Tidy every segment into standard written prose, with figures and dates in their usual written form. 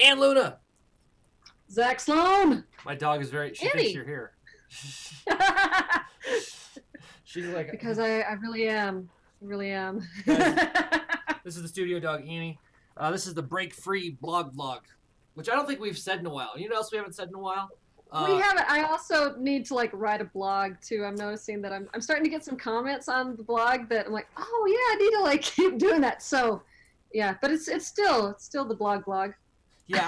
And Luna. Zach Sloan. My dog is very. She Annie. thinks you're here. She's like. Because I really am. I really am. Guys, this is the studio dog, Annie. This is the Break Free blog vlog, which I don't think we've said in a while. You know what else we haven't said in a while? We haven't. I also need to write a blog too. I'm noticing that I'm starting to get some comments on the blog that I'm like, oh yeah, I need to keep doing that. So yeah, but it's still the blog. Yeah,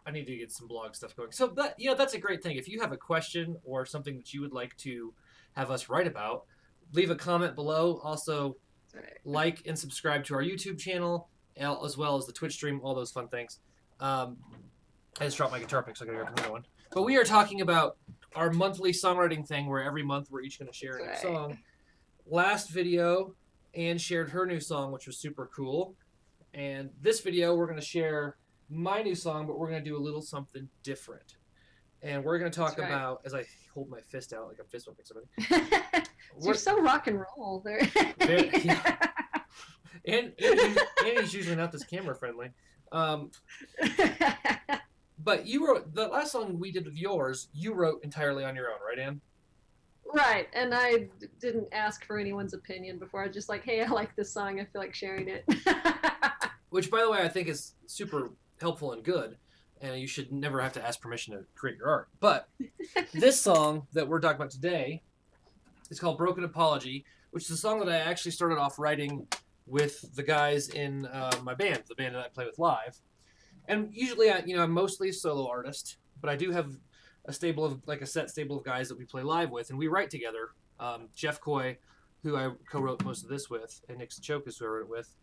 I need to get some blog stuff going. So that's a great thing. If you have a question or something that you would like to have us write about, leave a comment below. Also, like and subscribe to our YouTube channel as well as the Twitch stream. All those fun things. I just dropped my guitar pick, so I gotta grab another one. But we are talking about our monthly songwriting thing, where every month we're each going to share a new song. Last video, Anne shared her new song, which was super cool. And this video, we're going to share my new song, but we're going to do a little something different. And we're going to talk about, as I hold my fist out like I'm fist bumping somebody. You're so rock and roll there. Yeah. And Annie's usually not this camera friendly. But you wrote the last song we did of yours. You wrote entirely on your own, right, Anne? Right, and I didn't ask for anyone's opinion before. I was just like, hey, I like this song. I feel like sharing it. Which, by the way, I think is super helpful and good. And you should never have to ask permission to create your art. But this song that we're talking about today is called "Broken Apology," which is a song that I actually started off writing with the guys in my band, the band that I play with live. And usually, I'm mostly a solo artist, but I do have a stable of a set stable of guys that we play live with, and we write together. Jeff Coy, who I co-wrote most of this with, and Nick Sachokas, who I wrote it with,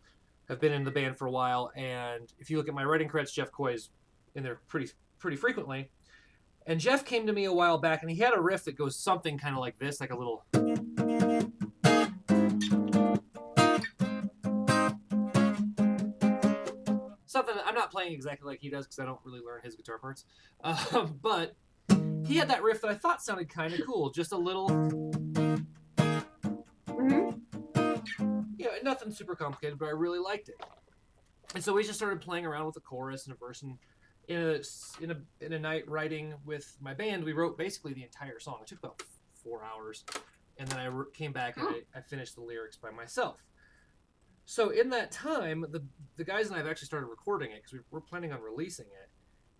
have been in the band for a while. And if you look at my writing credits, Jeff Coy is in there pretty frequently. And Jeff came to me a while back, and he had a riff that goes something kind of like this, like a little. Something I'm not playing exactly like he does because I don't really learn his guitar parts. But he had that riff that I thought sounded kind of cool. Just a little. Nothing super complicated, but I really liked it. And so we just started playing around with a chorus and a verse. And in a night writing with my band, we wrote basically the entire song. It took about 4 hours. And then I came back and I finished the lyrics by myself. So in that time, the guys and I have actually started recording it because we're planning on releasing it.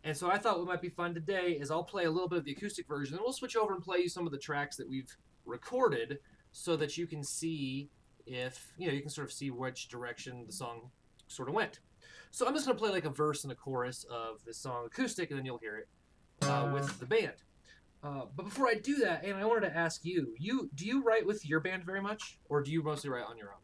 And so I thought what might be fun today is I'll play a little bit of the acoustic version, and we'll switch over and play you some of the tracks that we've recorded so that you can see if, you can sort of see which direction the song sort of went. So I'm just going to play like a verse and a chorus of this song acoustic, and then you'll hear it with the band. But before I do that, and I wanted to ask you, do you write with your band very much, or do you mostly write on your own?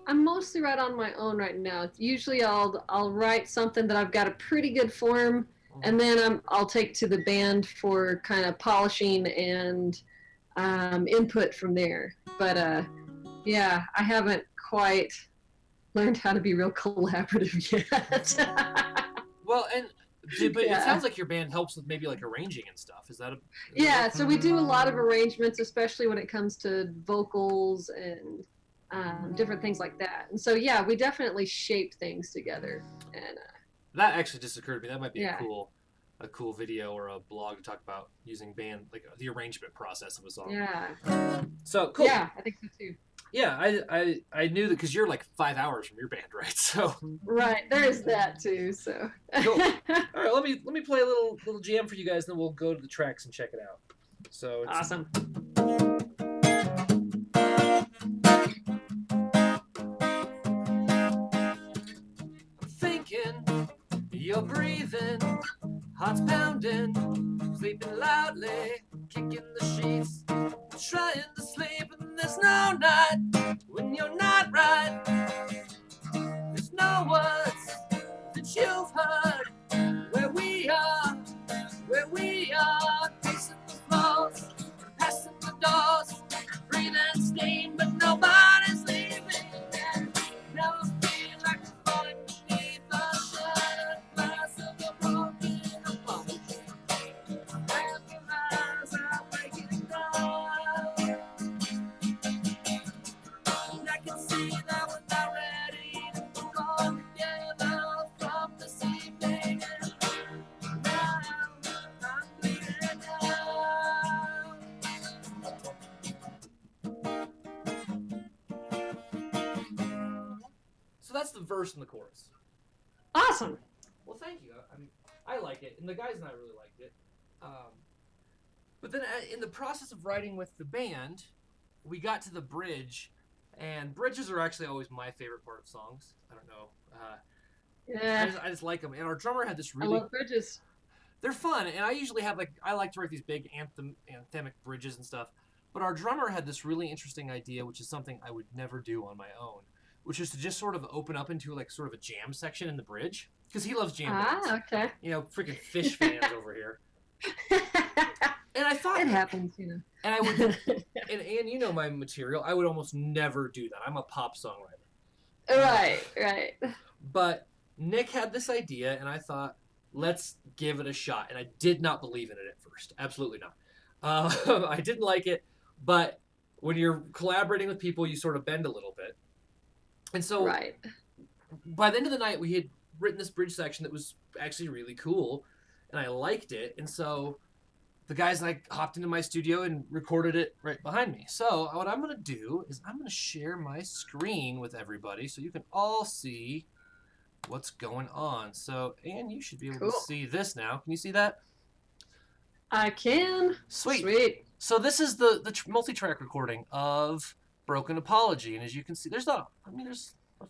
I'm mostly right on my own right now. Usually I'll write something that I've got a pretty good form, and then I'll take to the band for kind of polishing and input from there. But yeah, I haven't quite learned how to be real collaborative yet. Well, but it sounds like your band helps with maybe like arranging and stuff. Is that so we do a lot of arrangements, especially when it comes to vocals and different things like that. And so, yeah, we definitely shape things together. And that actually just occurred to me. That might be a cool video or a blog to talk about using band, like the arrangement process of a song. Yeah. So cool. Yeah, I think so too. Yeah, I knew that because you're like 5 hours from your band, right? So. Right, there is that too. So. Cool. All right, let me play a little jam for you guys, then we'll go to the tracks and check it out. So. Awesome. You're breathing, heart's pounding, sleeping loudly, kicking the sheets, trying to sleep, and there's no night when you're not right. There's no words that you've heard where we are, pacing the floors, passing the doors, breathing steam, but nobody's leaving. Never feel like we're falling beneath the shattered glass of a broken apology. And your eyes are breaking down. And I can see that we're not ready to move on again. the verse and the chorus. Awesome. Well, thank you. I like it, and the guys and I really liked it. But then in the process of writing with the band, we got to the bridge, and bridges are actually always my favorite part of songs. I don't know. Yeah. I just like them. And our drummer had this I really... love bridges. They're fun, and I usually have I like to write these big anthemic bridges and stuff. But our drummer had this really interesting idea, which is something I would never do on my own, which is to just sort of open up into like sort of a jam section in the bridge, because he loves jam bands. Okay. You know, freaking Fish fans over here. And I thought it happens, you know. And I would, and you know my material, I would almost never do that. I'm a pop songwriter. Right. But Nick had this idea, and I thought, let's give it a shot. And I did not believe in it at first. Absolutely not. I didn't like it, but when you're collaborating with people, you sort of bend a little bit. And so by the end of the night, we had written this bridge section that was actually really cool, and I liked it. And so the guys and I hopped into my studio and recorded it right behind me. So what I'm going to do is I'm going to share my screen with everybody so you can all see what's going on. So, Anne, you should be able to see this now. Can you see that? I can. Sweet. So this is the multi-track recording of Broken Apology. And as you can see, there's a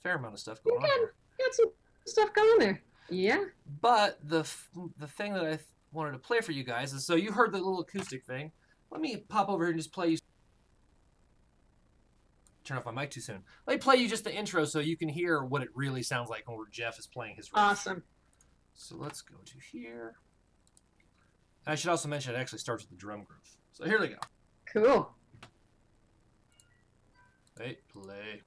fair amount of stuff going on here. Got some stuff going there. Yeah. But the thing that I wanted to play for you guys is, so you heard the little acoustic thing. Let me pop over here and just play you. Turn off my mic too soon. Let me play you just the intro so you can hear what it really sounds like when Jeff is playing his riff. Awesome. So let's go to here. And I should also mention it actually starts with the drum groove. So here we go. Cool. Hey, play.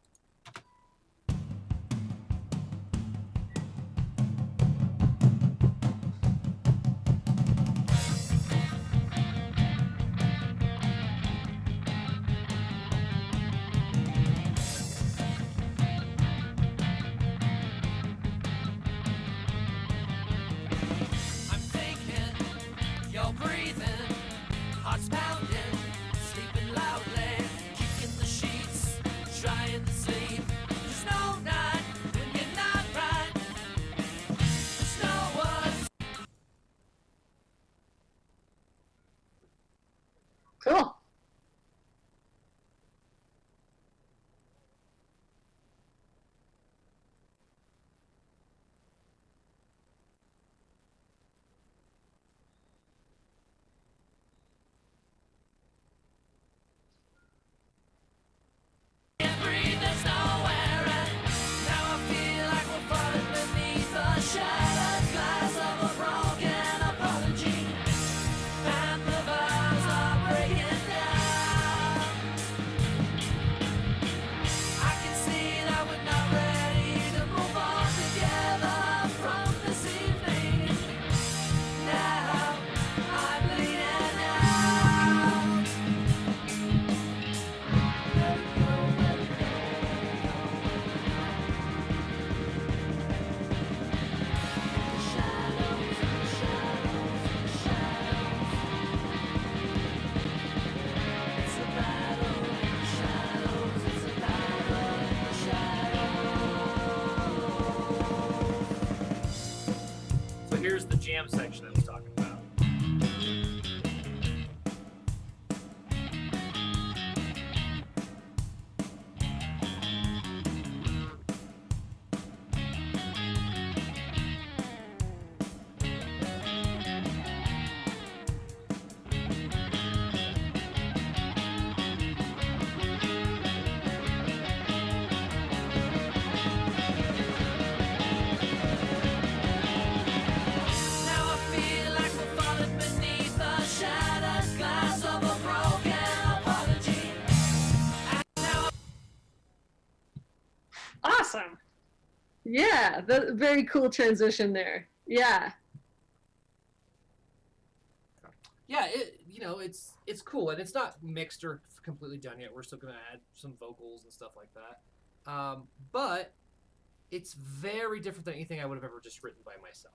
Cool. Here's the jam section I was talking about. Awesome. Yeah, the very cool transition there. Yeah. Yeah, it's cool, and it's not mixed or completely done yet. We're still gonna add some vocals and stuff like that. But it's very different than anything I would have ever just written by myself.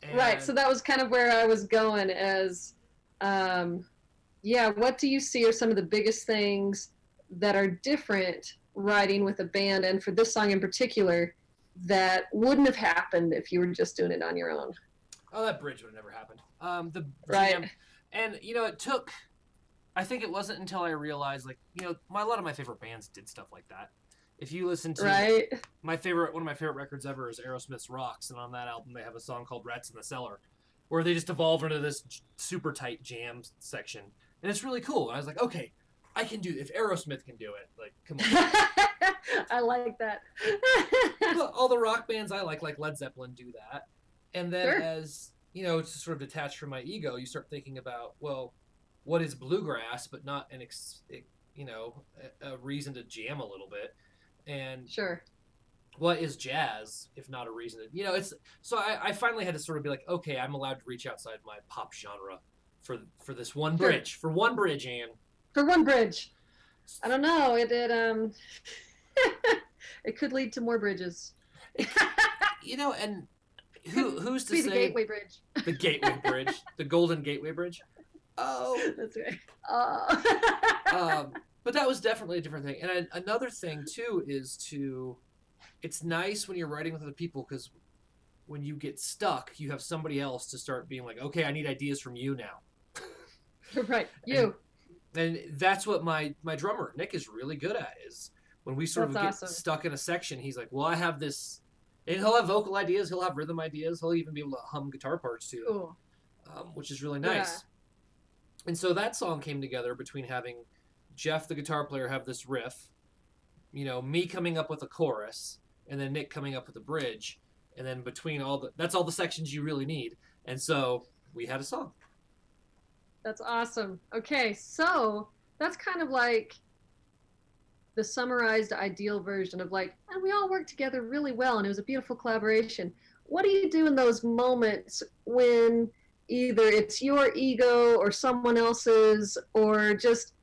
And right. So that was kind of where I was going as, what do you see are some of the biggest things that are different writing with a band, and for this song in particular, that wouldn't have happened if you were just doing it on your own. Oh, that bridge would have never happened. The Right. jam, and it took. I think it wasn't until I realized, like, a lot of my favorite bands did stuff like that. If you listen to Right. one of my favorite records ever is Aerosmith's Rocks, and on that album they have a song called Rats in the Cellar, where they just evolve into this super tight jam section, and it's really cool. And I was like, okay, I can do. If Aerosmith can do it, like, come on. I like that. Well, all the rock bands I like Led Zeppelin, do that. And then Sure. as it's sort of detached from my ego, you start thinking about, well, what is bluegrass, but not a reason to jam a little bit, and Sure. what is jazz if not a reason to, it's so I finally had to sort of be like, okay, I'm allowed to reach outside my pop genre for this one Sure. bridge, for one bridge, Anne. For one bridge. I don't know. It it could lead to more bridges. And who's to Be say the Gateway Bridge. the Gateway Bridge, the Golden Gateway Bridge? Oh, That's right. But that was definitely a different thing. And another thing too is it's nice when you're writing with other people, because when you get stuck, you have somebody else to start being like, okay, I need ideas from you now. Right. You. And that's what my drummer Nick is really good at, is when we sort That's of get awesome. stuck in a section, he's like, well, I have this, and he'll have vocal ideas, he'll have rhythm ideas, he'll even be able to hum guitar parts too. Cool. Which is really nice. And so that song came together between having Jeff, the guitar player, have this riff, me coming up with a chorus, and then Nick coming up with a bridge, and then between that's all the sections you really need. And so we had a song. That's awesome. Okay, so that's kind of like the summarized ideal version of, like, and we all worked together really well and it was a beautiful collaboration. What do you do in those moments when either it's your ego or someone else's, or just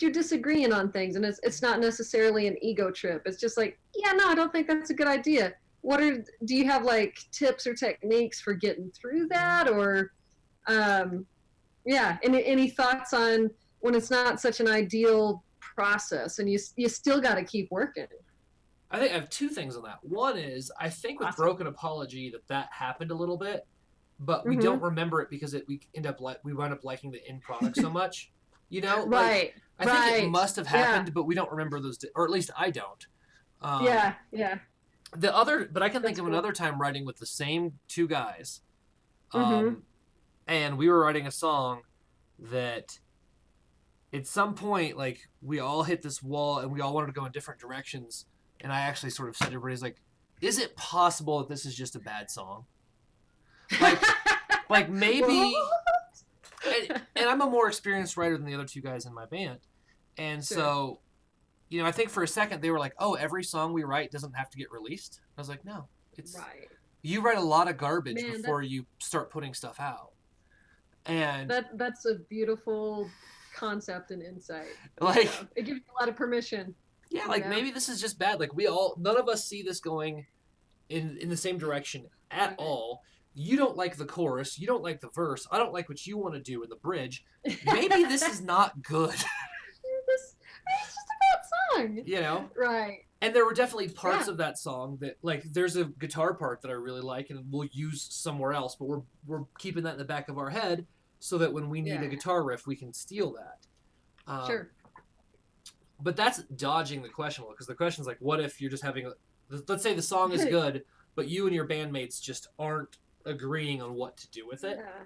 you're disagreeing on things, and it's not necessarily an ego trip. It's just like, yeah, no, I don't think that's a good idea. Do you have like tips or techniques for getting through that, or yeah, any thoughts on when it's not such an ideal process and you still got to keep working? I think I have two things on that. One is, I think with Awesome. Broken Apology that happened a little bit, but we Mhm. don't remember it because we wound up liking the end product so much. Right. I think right. it must have happened, but we don't remember those, or at least I don't. Yeah. But I can think That's of cool. another time writing with the same two guys, Mhm. and we were writing a song that, at some point, like, we all hit this wall and we all wanted to go in different directions, and I actually sort of said to everybody's like, is it possible that this is just a bad song? Like maybe. And I'm a more experienced writer than the other two guys in my band, and Sure. so, I think for a second they were like, "Oh, every song we write doesn't have to get released." I was like, "No, it's Right. you write a lot of garbage Man, before you start putting stuff out." And That's a beautiful concept and insight. like, Yeah. It gives you a lot of permission. yeah, like, Yeah. maybe this is just bad. Like, none of us see this going in the same direction at Right. all. You don't like the chorus. You don't like the verse. I don't like what you want to do in the bridge. Maybe this is not good. It's just a bad song. Right. And there were definitely parts of that song that, like, there's a guitar part that I really like and we'll use somewhere else, but we're keeping that in the back of our head so that when we need a guitar riff, we can steal that. Sure. But that's dodging the question, because the question is like, what if you're just having, let's say the song is good, but you and your bandmates just aren't agreeing on what to do with it. Yeah.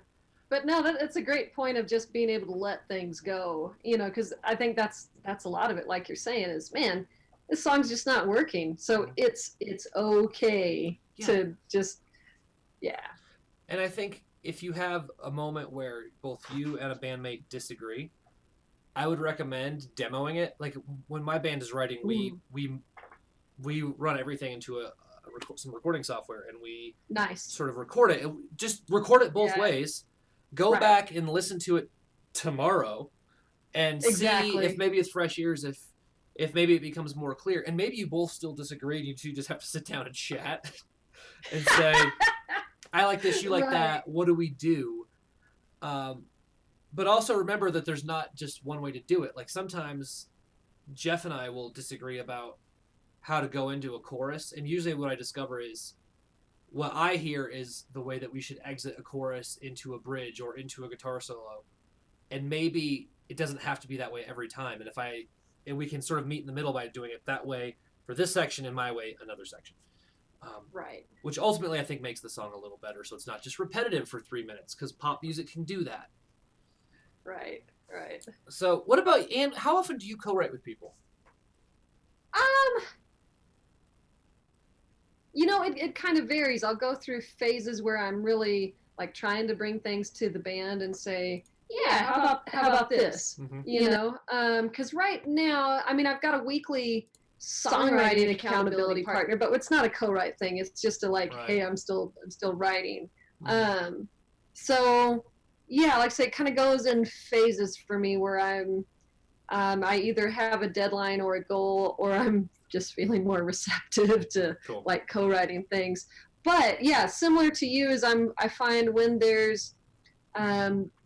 But no, that's a great point of just being able to let things go, because I think that's a lot of it. Like you're saying, is, man, this song's just not working, so it's okay to just, And I think if you have a moment where both you and a bandmate disagree, I would recommend demoing it. Like, when my band is writing, we run everything into some recording software, and we nice sort of record it. Just record it both ways. Go back and listen to it tomorrow, and see if maybe it's fresh ears. If maybe it becomes more clear, and maybe you both still disagree, and you two just have to sit down and chat and say, I like this, you like that, what do we do? But also remember that there's not just one way to do it. Like, sometimes Jeff and I will disagree about how to go into a chorus. And usually what I discover is what I hear is the way that we should exit a chorus into a bridge or into a guitar solo. And maybe it doesn't have to be that way every time. And we can sort of meet in the middle by doing it that way for this section and my way another section. Right. Which ultimately I think makes the song a little better, so it's not just repetitive for 3 minutes, because pop music can do that. Right. Right. So what about, and how often do you co-write with people? You know, it kind of varies. I'll go through phases where I'm really like trying to bring things to the band and say, yeah, how about this? Mm-hmm. You know, because right now, I mean, I've got a weekly songwriting accountability partner, but it's not a co-write thing. It's just a like, hey, I'm still writing. Mm-hmm. So yeah, like I say, it kind of goes in phases for me where I either have a deadline or a goal, or I'm just feeling more receptive to like co-writing things. But yeah, similar to you, is I find when there's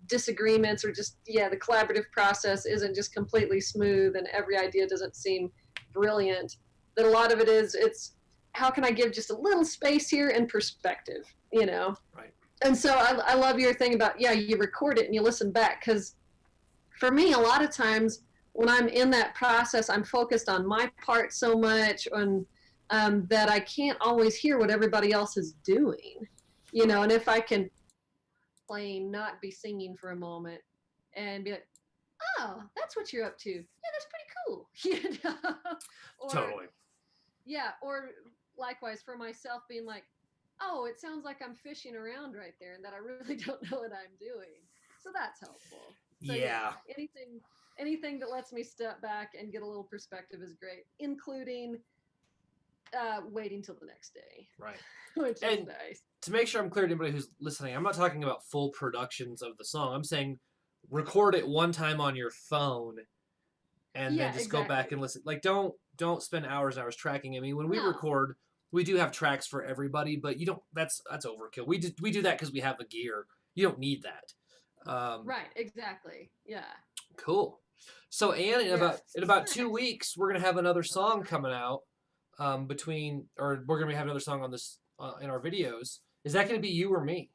disagreements or just the collaborative process isn't just completely smooth and every idea doesn't seem brilliant, that a lot of it is it's how can I give just a little space here and perspective, you know? Right. And so I love your thing about you record it and you listen back, because for me a lot of times when I'm in that process I'm focused on my part so much on that I can't always hear what everybody else is doing, you know. And if I can playing, not be singing for a moment and be like, oh, that's what you're up to. Yeah, that's pretty cool. You know? Or, totally. Yeah, or likewise for myself being like, oh, it sounds like I'm fishing around right there and that I really don't know what I'm doing. So that's helpful. So yeah. Anything that lets me step back and get a little perspective is great, including waiting till the next day. Right. Which is nice. To make sure I'm clear to anybody who's listening, I'm not talking about full productions of the song. I'm saying record it one time on your phone and then just go back and listen. Like don't spend hours and hours tracking. I mean, when we record, we do have tracks for everybody, but you don't. That's overkill. We do that because we have the gear. You don't need that. Right. Exactly. Yeah. Cool. So Anne, in about 2 weeks, we're gonna have another song coming out. We're gonna have another song on this in our videos. Is that gonna be you or me?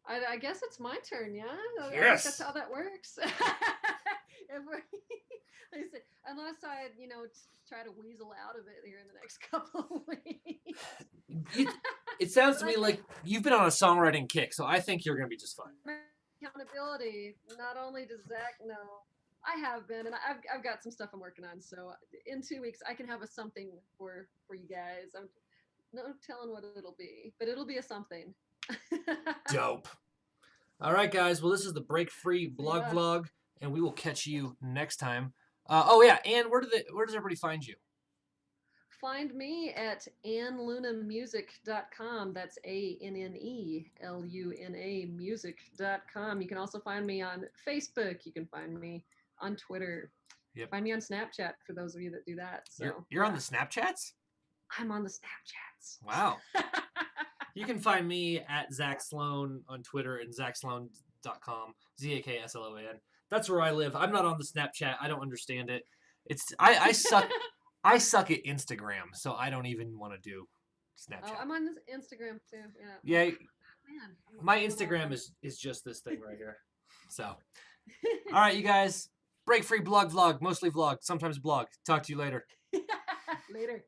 I guess it's my turn, yeah? Yes. I guess that's how that works. Unless I, try to weasel out of it here in the next couple of weeks. It sounds to me like you've been on a songwriting kick, so I think you're going to be just fine. Accountability. Not only does Zach know, I have been, and I've got some stuff I'm working on. So in 2 weeks, I can have a something for you guys. I'm no telling what it'll be, but it'll be a something. Dope. All right, guys. Well, this is the Break Free blog vlog, and we will catch you next time. And where does everybody find you? Find me at AnneLunamusic.com. That's ANNELUNA music.com. You can also find me on Facebook. You can find me on Twitter. Yep. Find me on Snapchat for those of you that do that. So you're on the Snapchats? I'm on the Snapchats. Wow. You can find me at Zach Sloan on Twitter and ZachSloan.com. ZAKSLOAN. That's where I live. I'm not on the Snapchat. I don't understand it. I suck. I suck at Instagram, so I don't even want to do Snapchat. Oh, I'm on this Instagram too. Yeah. Man, my Instagram is just this thing right here. So, all right, you guys. Break Free blog vlog, mostly vlog, sometimes blog. Talk to you later. Later.